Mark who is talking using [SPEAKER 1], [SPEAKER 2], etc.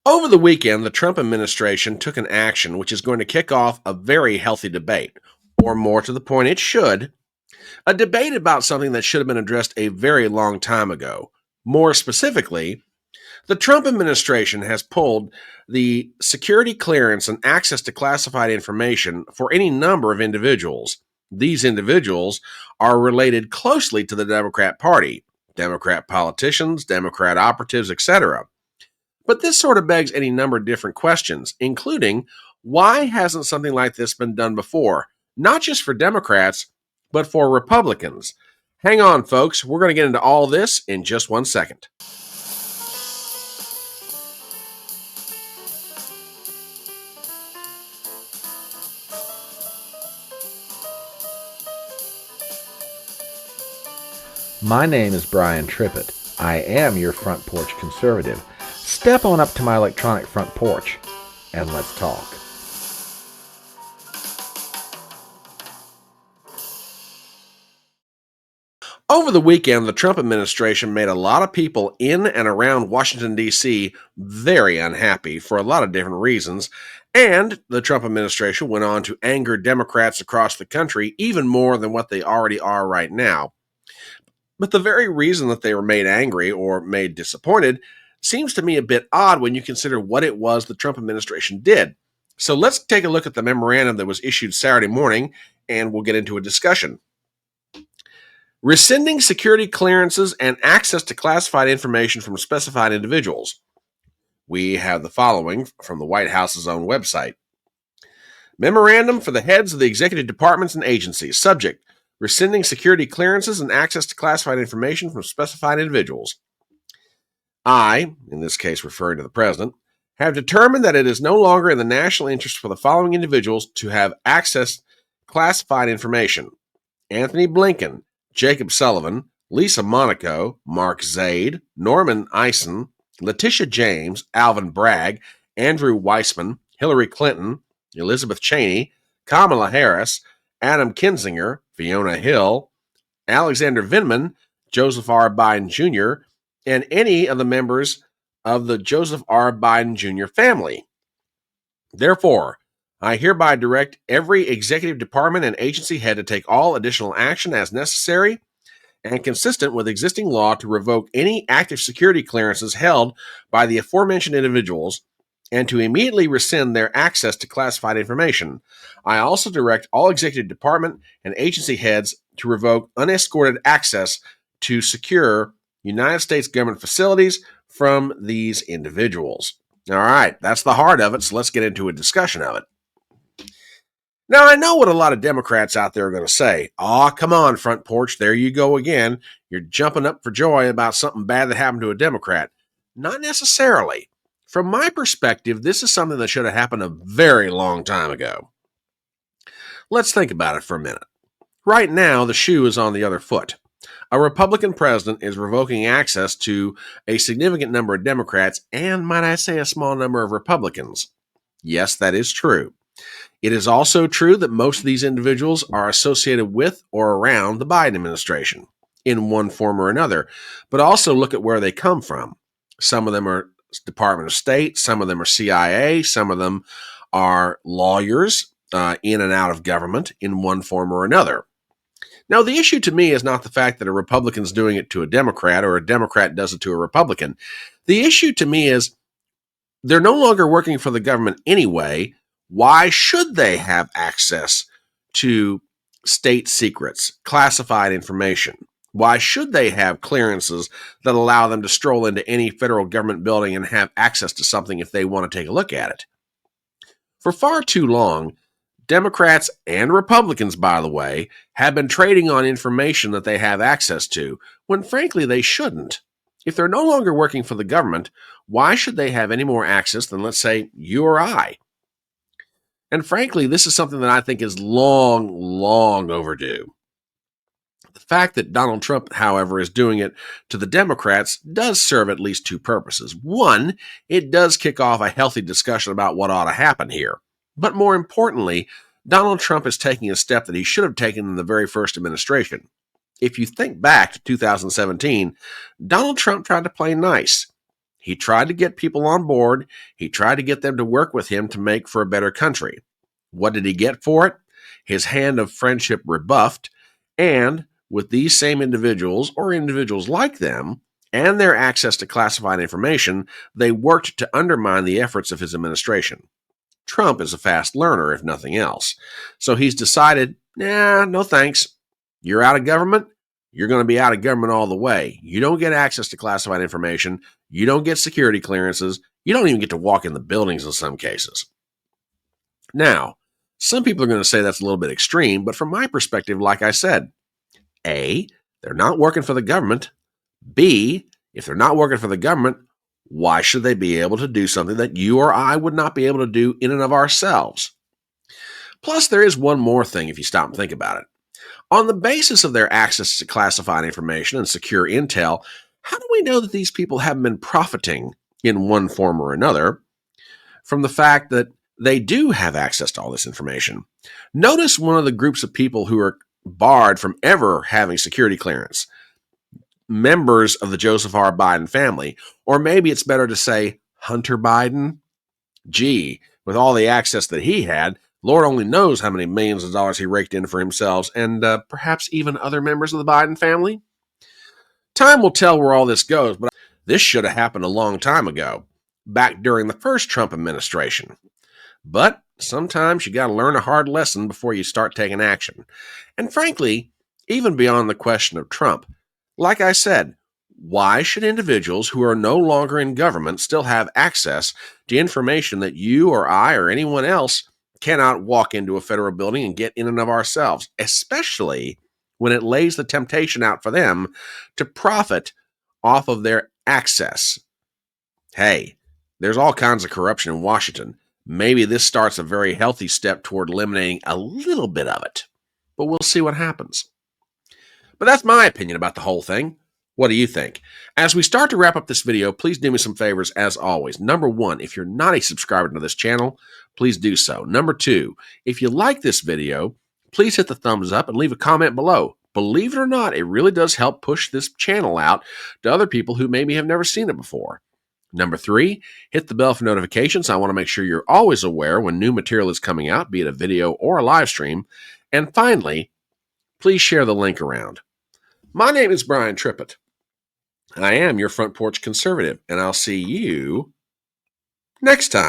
[SPEAKER 1] Over the weekend, the Trump administration took an action which is going to kick off a very healthy debate, or more to the point, it should. A debate about something that should have been addressed a very long time ago. More specifically, the Trump administration has pulled the security clearance and access to classified information for any number of individuals. These individuals are related closely to the Democrat Party, Democrat politicians, Democrat operatives, etc. But this sort of begs any number of different questions, including why hasn't something like this been done before? Not just for Democrats, but for Republicans. Hang on, folks. We're going to get into all this in just 1 second.
[SPEAKER 2] My name is Brian Trippett. I am your front porch conservative. Step on up to my electronic front porch and let's talk.
[SPEAKER 1] Over the weekend, the Trump administration made a lot of people in and around Washington, D.C. very unhappy for a lot of different reasons, and the Trump administration went on to anger Democrats across the country even more than what they already are right now. But the very reason that they were made angry or made disappointed seems to me a bit odd when you consider what it was the Trump administration did. So let's take a look at the memorandum that was issued Saturday morning, and we'll get into a discussion. Rescinding security clearances and access to classified information from specified individuals. We have the following from the White House's own website. Memorandum for the heads of the executive departments and agencies. Subject: rescinding security clearances and access to classified information from specified individuals. I, in this case referring to the president, have determined that it is no longer in the national interest for the following individuals to have access to classified information: Anthony Blinken, Jacob Sullivan, Lisa Monaco, Mark Zaid, Norman Eisen, Letitia James, Alvin Bragg, Andrew Weissman, Hillary Clinton, Elizabeth Cheney, Kamala Harris, Adam Kinzinger, Fiona Hill, Alexander Vindman, Joseph R. Biden Jr., and any of the members of the Joseph R. Biden Jr. family. Therefore, I hereby direct every executive department and agency head to take all additional action as necessary and consistent with existing law to revoke any active security clearances held by the aforementioned individuals and to immediately rescind their access to classified information. I also direct all executive department and agency heads to revoke unescorted access to secure United States government facilities from these individuals. All right, that's the heart of it, so let's get into a discussion of it. Now, I know what a lot of Democrats out there are going to say. Aw, come on, front porch, there you go again. You're jumping up for joy about something bad that happened to a Democrat. Not necessarily. From my perspective, this is something that should have happened a very long time ago. Let's think about it for a minute. Right now, the shoe is on the other foot. A Republican president is revoking access to a significant number of Democrats and, might I say, a small number of Republicans. Yes, that is true. It is also true that most of these individuals are associated with or around the Biden administration in one form or another, but also look at where they come from. Some of them are Department of State, some of them are CIA, some of them are lawyers in and out of government in one form or another. Now, the issue to me is not the fact that a Republican's doing it to a Democrat or a Democrat does it to a Republican. The issue to me is they're no longer working for the government anyway. Why should they have access to state secrets, classified information? Why should they have clearances that allow them to stroll into any federal government building and have access to something if they want to take a look at it? For far too long, Democrats and Republicans, by the way, have been trading on information that they have access to, when frankly they shouldn't. If they're no longer working for the government, why should they have any more access than, let's say, you or I? And frankly, this is something that I think is long overdue. The fact that Donald Trump, however, is doing it to the Democrats does serve at least two purposes. One, it does kick off a healthy discussion about what ought to happen here. But more importantly, Donald Trump is taking a step that he should have taken in the very first administration. If you think back to 2017, Donald Trump tried to play nice. He tried to get people on board. He tried to get them to work with him to make for a better country. What did he get for it? His hand of friendship rebuffed, and with these same individuals or individuals like them and their access to classified information, they worked to undermine the efforts of his administration. Trump is a fast learner, if nothing else. So he's decided, nah, no thanks. You're out of government. You're going to be out of government all the way. You don't get access to classified information. You don't get security clearances. You don't even get to walk in the buildings in some cases. Now, some people are going to say that's a little bit extreme, but from my perspective, like I said, A, they're not working for the government. B, if they're not working for the government, why should they be able to do something that you or I would not be able to do in and of ourselves? Plus, there is one more thing if you stop and think about it. On the basis of their access to classified information and secure intel, how do we know that these people haven't been profiting in one form or another from the fact that they do have access to all this information? Notice one of the groups of people who are barred from ever having security clearance. Members of the Joseph R. Biden family, or maybe it's better to say Hunter Biden. Gee, with all the access that he had, Lord only knows how many millions of dollars he raked in for himself and perhaps even other members of the Biden family. Time will tell where all this goes, but this should have happened a long time ago, back during the first Trump administration. But sometimes you got to learn a hard lesson before you start taking action. And frankly, even beyond the question of Trump, like I said, why should individuals who are no longer in government still have access to information that you or I or anyone else cannot walk into a federal building and get in and of ourselves, especially when it lays the temptation out for them to profit off of their access? Hey, there's all kinds of corruption in Washington. Maybe this starts a very healthy step toward eliminating a little bit of it, but we'll see what happens. But that's my opinion about the whole thing. What do you think? As we start to wrap up this video, please do me some favors as always. Number one, if you're not a subscriber to this channel, please do so. Number two, if you like this video, please hit the thumbs up and leave a comment below. Believe it or not, it really does help push this channel out to other people who maybe have never seen it before. Number three, hit the bell for notifications. I want to make sure you're always aware when new material is coming out, be it a video or a live stream. And finally, please share the link around. My name is Brian Trippett. I am your front porch conservative, and I'll see you next time.